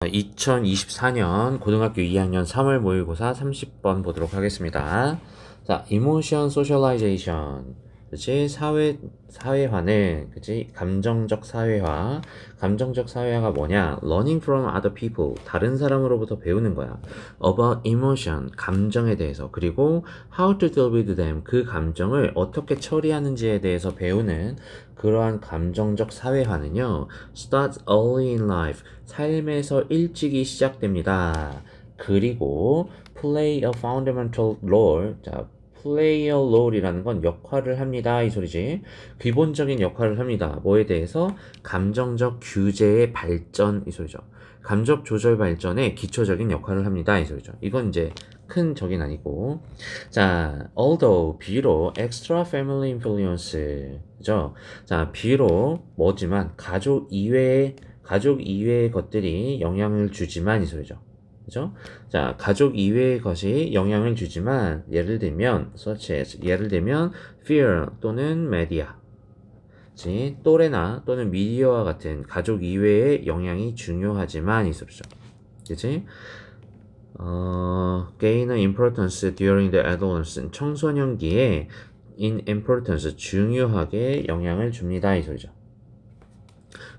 2024년 고등학교 2학년 3월 모의고사 30번 보도록 하겠습니다. 자, emotion socialization. 그치? 사회화는, 그치? 감정적 사회화. 감정적 사회화가 뭐냐? learning from other people. 다른 사람으로부터 배우는 거야. about emotion. 감정에 대해서. 그리고 how to deal with them. 그 감정을 어떻게 처리하는지에 대해서 배우는 그러한 감정적 사회화는요, starts early in life. 삶에서 일찍이 시작됩니다. 그리고 play a fundamental role. 자, play a role이라는 건 역할을 합니다. 이 소리지. 기본적인 역할을 합니다. 뭐에 대해서? 감정적 규제의 발전. 이 소리죠. 감정 조절 발전에 기초적인 역할을 합니다. 이 소리죠. 이건 이제 큰 적인 아니고. 자, although, 비록 extra family influence. 그죠? 자, 비록 뭐지만 가족 이외의 것들이 영향을 주지만 이 소리죠. 그죠? 자, 가족 이외의 것이 영향을 주지만 예를 들면 fear 또는 media. 또래나 또는 미디어와 같은 가족 이외의 영향이 중요하지만 이 소리죠. 그치? gain importance during the adolescence. 청소년기에 in importance 중요하게 영향을 줍니다. 이 소리죠.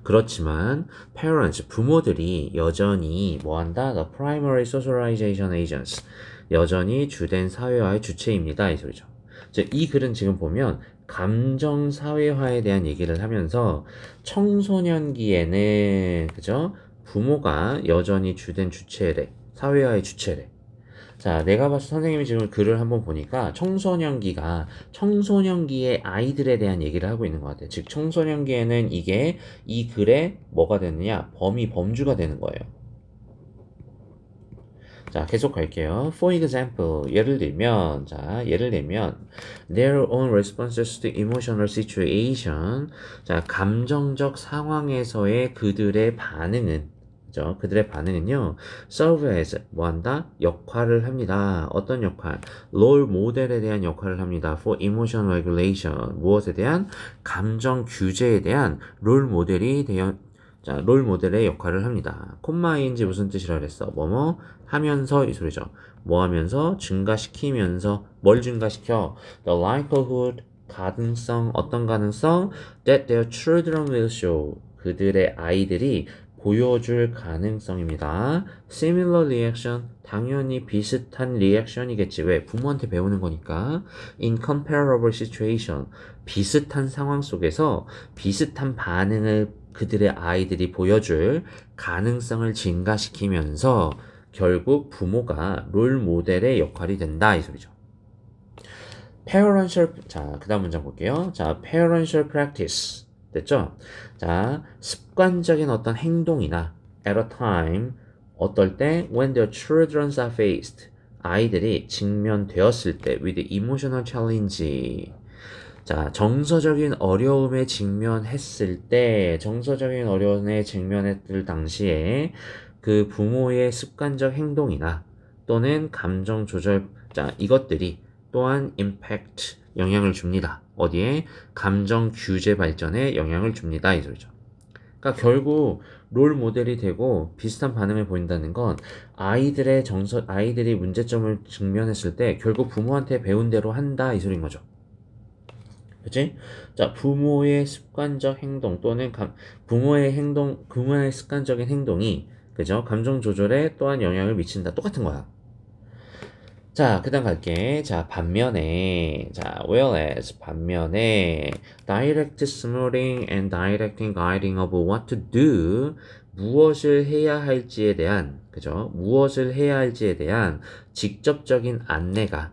그렇지만 parents, 부모들이 여전히 뭐한다? The primary socialization agents. 여전히 주된 사회화의 주체입니다. 이 소리죠. 이 글은 지금 보면 감정 사회화에 대한 얘기를 하면서 청소년기에는 그죠? 부모가 여전히 주된 주체래. 사회화의 주체래. 자, 내가 봤을 때 선생님이 지금 글을 한번 보니까 청소년기의 아이들에 대한 얘기를 하고 있는 것 같아요. 즉, 청소년기에는 이게 이 글에 뭐가 되느냐? 범주가 되는 거예요. 자, 계속 갈게요. For example, 예를 들면, their own responses to emotional situation. 자, 감정적 상황에서의 그들의 반응은, 그들의 반응은요, serve as, 뭐한다? 역할을 합니다. 어떤 역할? 롤 모델에 대한 역할을 합니다. For emotion regulation. 무엇에 대한? 감정 규제에 대한 롤 모델의 역할을 합니다. 콤마인지 무슨 뜻이라 그랬어? 뭐뭐 하면서 이 소리죠. 뭐 하면서? 증가시키면서. 뭘 증가시켜? The likelihood, 가능성, 어떤 가능성? That their children will show. 그들의 아이들이 보여줄 가능성입니다. Similar reaction, 당연히 비슷한 리액션이겠지. 왜? 부모한테 배우는 거니까. In comparable situation, 비슷한 상황 속에서 비슷한 반응을 그들의 아이들이 보여줄 가능성을 증가시키면서 결국 부모가 롤 모델의 역할이 된다 이 소리죠. Parental, 자, 그 다음 문장 볼게요. 자, parental practice 됐죠? 자, 습관적인 어떤 행동이나 at a time 어떨 때 when their children are faced 아이들이 직면되었을 때 with emotional challenge 자, 정서적인 어려움에 직면했을 당시에 그 부모의 습관적 행동이나 또는 감정 조절, 자, 이것들이 또한 impact, 영향을 줍니다. 어디에? 감정 규제 발전에 영향을 줍니다. 이 소리죠. 그러니까 결국 롤 모델이 되고 비슷한 반응을 보인다는 건 아이들이 문제점을 직면했을 때 결국 부모한테 배운 대로 한다 이 소리인 거죠. 그치? 자, 부모의 습관적 행동 또는 부모의 습관적인 행동이, 그죠? 감정 조절에 또한 영향을 미친다. 똑같은 거야. 자, 그 다음 갈게. 자, whereas, direct smoothing and directing guiding of what to do, 무엇을 해야 할지에 대한, 그죠? 무엇을 해야 할지에 대한 직접적인 안내가,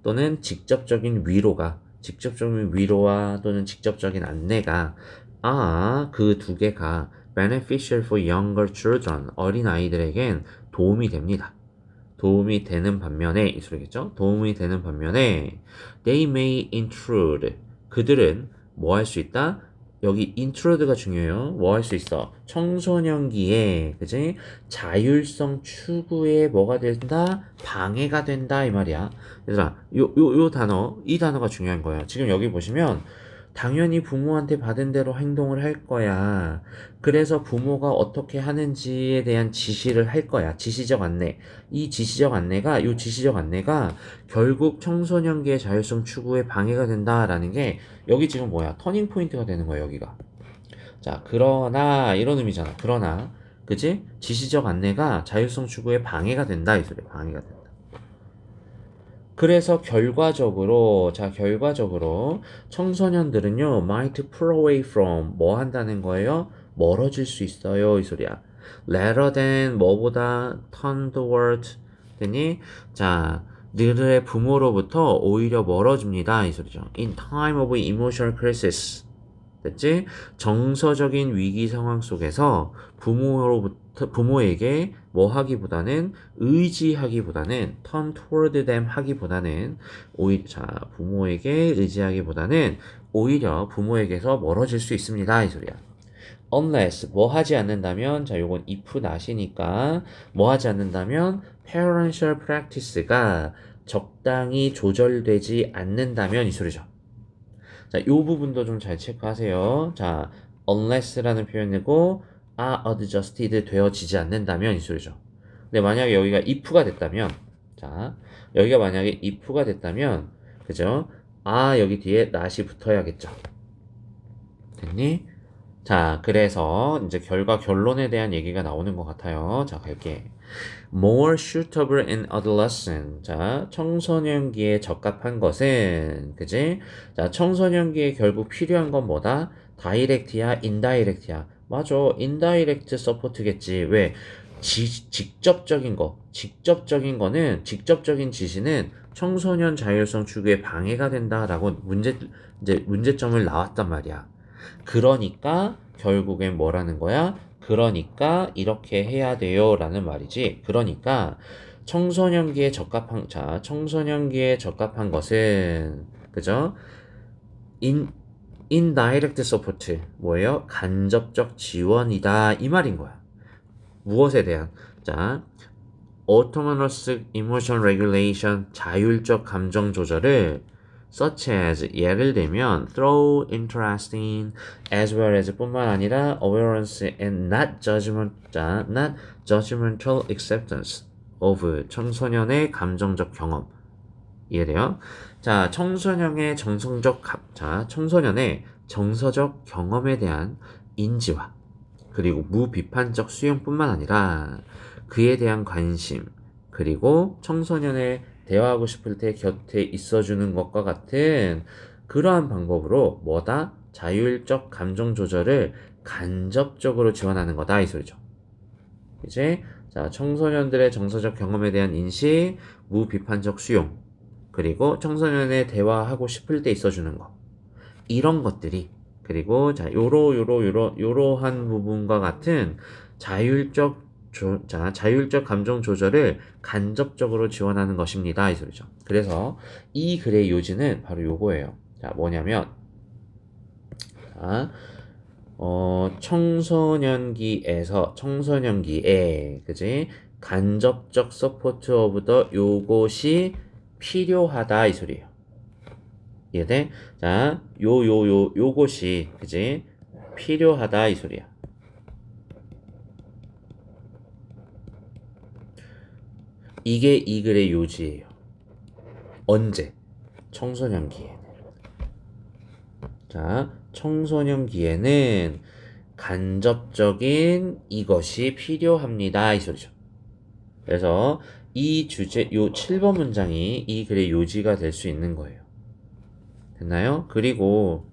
또는 직접적인 위로와 또는 직접적인 안내가 그 두 개가 beneficial for younger children 어린 아이들에겐 도움이 됩니다. 도움이 되는 반면에 이 소리겠죠? 도움이 되는 반면에 they may intrude 그들은 뭐 할 수 있다? 여기 intrude가 중요해요. 뭐 할 수 있어? 청소년기에 그지? 자율성 추구에 뭐가 된다? 방해가 된다 이 말이야. 얘들아, 이 단어가 중요한 거예요. 지금 여기 보시면 당연히 부모한테 받은 대로 행동을 할 거야. 그래서 부모가 어떻게 하는지에 대한 지시를 할 거야. 지시적 안내. 요 지시적 안내가 결국 청소년기의 자율성 추구에 방해가 된다라는 게 여기 지금 뭐야? 터닝 포인트가 되는 거야, 여기가. 자, 그러나 이런 의미잖아. 그러나 그지? 지시적 안내가 자율성 추구에 방해가 된다 이 소리야. 방해가 된다. 그래서 결과적으로 청소년들은요 might pull away from 뭐 한다는 거예요? 멀어질 수 있어요 이 소리야. rather than 뭐보다 turn toward 되니 자 너희의 부모로부터 오히려 멀어집니다 이 소리죠. in time of emotional crisis 됐지? 정서적인 위기 상황 속에서 부모에게 뭐 하기보다는 의지하기보다는 turn toward them 하기보다는 오히려 부모에게 의지하기보다는 오히려 부모에게서 멀어질 수 있습니다 이 소리야. unless 뭐 하지 않는다면 자 요건 if not이니까 뭐 하지 않는다면 parental practice가 적당히 조절되지 않는다면 이 소리죠. 자, 요 부분도 좀 잘 체크하세요. 자, unless라는 표현이고 are adjusted 되어지지 않는다면 이 소리죠. 근데 만약에 여기가 if가 됐다면 자, 여기가 만약에 if가 됐다면 그죠? 아, 여기 뒤에 not이 붙어야겠죠. 됐니? 자, 그래서 이제 결론에 대한 얘기가 나오는 것 같아요. 자, 갈게. More suitable in adolescent. 자, 청소년기에 적합한 것은, 그지? 자, 청소년기에 결국 필요한 건 뭐다? 다이렉트야, 인다이렉트야. 맞아, 인다이렉트 서포트겠지. 왜? 직접적인 거는, 직접적인 지시는 청소년 자율성 추구에 방해가 된다라고 문제점을 나왔단 말이야. 그러니까 결국엔 뭐라는 거야? 그러니까 이렇게 해야 돼요 라는 말이지. 그러니까 청소년기에 적합한 것은 그죠? 인 indirect support 뭐예요? 간접적 지원이다 이 말인 거야. 무엇에 대한? 자, autonomous emotion regulation 자율적 감정 조절을 such as 예를 들면 through interesting as well as 뿐만 아니라 awareness and not judgmental acceptance of 청소년의 감정적 경험 이해돼요? 자, 청소년의 정서적 경험에 대한 인지와 그리고 무비판적 수용뿐만 아니라 그에 대한 관심 그리고 청소년의 대화하고 싶을 때 곁에 있어주는 것과 같은 그러한 방법으로 뭐다? 자율적 감정 조절을 간접적으로 지원하는 거다 이 소리죠. 이제 자 청소년들의 정서적 경험에 대한 인식, 무비판적 수용, 그리고 청소년의 대화하고 싶을 때 있어주는 거 이런 것들이 그리고 자 요러한 부분과 같은 자율적 감정 조절을 간접적으로 지원하는 것입니다 이 소리죠. 그래서 이 글의 요지는 바로 요거예요. 자 뭐냐면 자, 청소년기에 그지 간접적 서포트 오브 더 요것이 필요하다 이 소리예요. 이해돼? 자, 요것이 그지 필요하다 이 소리야. 이게 이 글의 요지예요. 언제? 청소년기에는. 자, 청소년기에는 간접적인 이것이 필요합니다 이 소리죠. 그래서 이 주제 요 7번 문장이 이 글의 요지가 될 수 있는 거예요. 됐나요? 그리고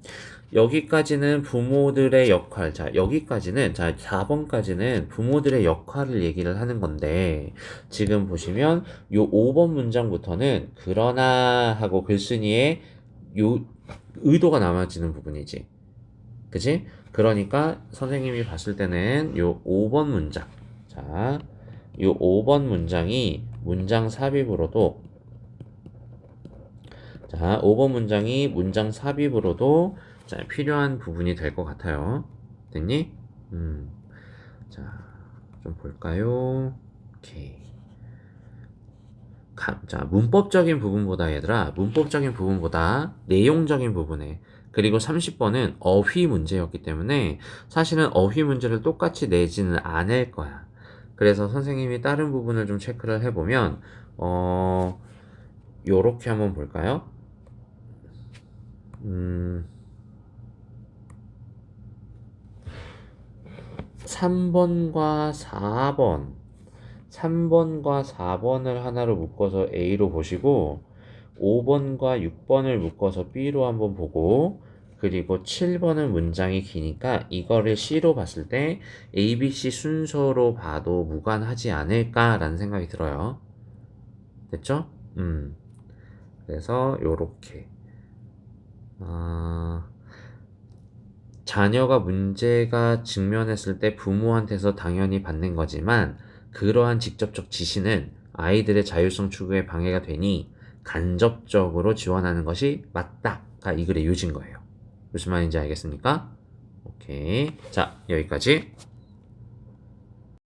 여기까지는 부모들의 역할. 자, 4번까지는 부모들의 역할을 얘기를 하는 건데, 지금 보시면 요 5번 문장부터는 그러나 하고 글쓴이의 요 의도가 남아지는 부분이지. 그치? 그러니까 선생님이 봤을 때는 요 5번 문장. 자, 요 5번 문장이 문장 삽입으로도 자, 5번 문장이 문장 삽입으로도 자, 필요한 부분이 될 것 같아요. 됐니? 자, 좀 볼까요? 오케이. 자, 문법적인 부분보다 내용적인 부분에 그리고 30번은 어휘 문제였기 때문에 사실은 어휘 문제를 똑같이 내지는 않을 거야. 그래서 선생님이 다른 부분을 좀 체크를 해보면 요렇게 한번 볼까요? 3번과 4번 3번과 4번을 하나로 묶어서 A로 보시고 5번과 6번을 묶어서 B로 한번 보고 그리고 7번은 문장이 기니까 이거를 C로 봤을 때 A, B, C 순서로 봐도 무관하지 않을까라는 생각이 들어요. 됐죠? 그래서 요렇게 자녀가 문제가 직면했을 때 부모한테서 당연히 받는 거지만 그러한 직접적 지시는 아이들의 자율성 추구에 방해가 되니 간접적으로 지원하는 것이 맞다가 이 글의 요지인 거예요. 무슨 말인지 알겠습니까? 오케이. 자, 여기까지.